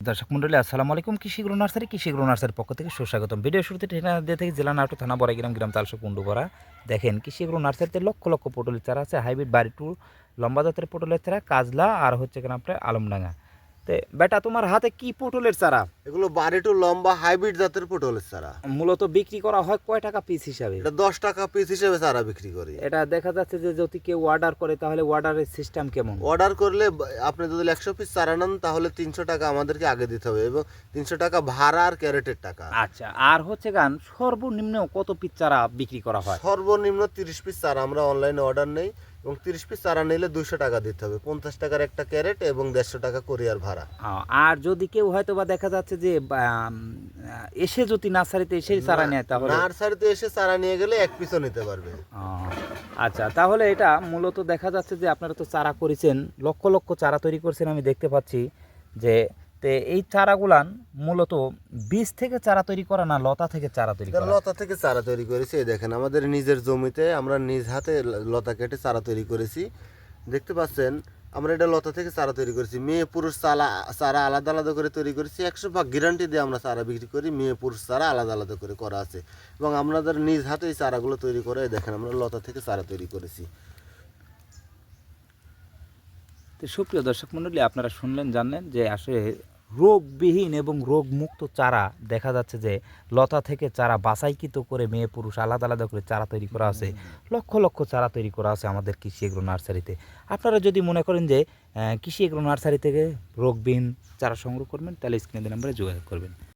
দর্শক মন্ডলী আসসালামু আলাইকুম। কৃষিগুরু নার্সারির পক্ষ থেকে সুস্বাগতম। ভিডিও শুরুতে ঠিকানা দিয়ে থেকে জেলা নাটোর, থানা বড়াইগ্রাম, গ্রাম তালসা, কুন্ডুপাড়া। দেখেন কৃষিগুরু নার্সারিতে লক্ষ লক্ষ পটলের চারা আছে, হাইব্রিড বাড়ি টু লম্বা জাতের পটলের চারা, কাজলা আর হচ্ছে কেন আপনার আলমডাঙ্গা। তো বেটা তোমার হাতে কি পটলের চারা? এগুলো বাড়িটু লম্বা হাইব্রিড জাতের পটলের চারা। মূলত বিক্রি করা হয় কয় টাকা পিস হিসাবে? এটা 10 টাকা পিস হিসেবে চারা বিক্রি করি। এটা দেখা যাচ্ছে যে যদি কেউ অর্ডার করে তাহলে অর্ডারের সিস্টেম কেমন? অর্ডার করলে আপনি যদি 100 পিস চারা নেন তাহলে 300 টাকা আমাদেরকে আগে দিতে হবে এবং 300 টাকা ভাড়া আর ক্যারেটের টাকা। আচ্ছা, আর হচ্ছে গান সর্বনিম্ন কত পিস চারা বিক্রি করা হয়? সর্বনিম্ন 30 পিস চারা আমরা অনলাইনে অর্ডার নেই এবং 30 পিস চারা নিলে 200 টাকা দিতে হবে, 50 টাকার একটা ক্যারেট এবং 150 টাকা কোরিয়ার ভাড়া। আর যদি কেউ হয়তো বা দেখা যাচ্ছে যে এসে যদি নার্সারিতে এসে চারা নেয় তাহলে? নার্সারিতে এসে চারা নিয়ে গেলে এক পিসও নিতে পারবে। আচ্ছা, তাহলে এটা মূলত দেখা যাচ্ছে যে আপনারা তো চারা করেছেন, লক্ষ লক্ষ চারা তৈরি করছেন, আমি দেখতে পাচ্ছি যে এই চারাগুলান মূলত বীজ থেকে চারা তৈরি করা না লতা থেকে চারা তৈরি করা? লতা থেকে চারা তৈরি করেছি। এই দেখেন আমাদের নিজের জমিতে আমরা নিজ হাতে লতা কেটে চারা তৈরি করেছি। দেখতে পাচ্ছেন আমরা এটা লতা থেকে চারা তৈরি করেছি। মেয়ে পুরুষ চারা আলাদা আলাদা করে তৈরি করেছি। 100% গ্যারান্টি দিয়ে আমরা চারা বিক্রি করি। মেয়ে পুরুষ চারা আলাদা আলাদা করে করা আছে এবং আমাদের নিজ হাতে এই চারাগুলো তৈরি করে দেখেন আমরা লতা থেকে চারা তৈরি করেছি। তো সুপ্রিয় দর্শক মণ্ডলী, আপনারা শুনলেন, জানলেন যে আসলে রোগবিহীন এবং রোগমুক্ত চারা দেখা যাচ্ছে যে লতা থেকে চারা বাছাইকৃত করে মেয়ে পুরুষ আলাদা আলাদা করে চারা তৈরি করা আছে। লক্ষ লক্ষ চারা তৈরি করা আছে আমাদের কৃষি এগ্রো নার্সারিতে। আপনারা যদি মনে করেন যে কৃষি এগ্রো নার্সারি থেকে রোগবিহীন চারা সংগ্রহ করবেন তাহলে স্ক্রিনে নাম্বারে যোগাযোগ করবেন।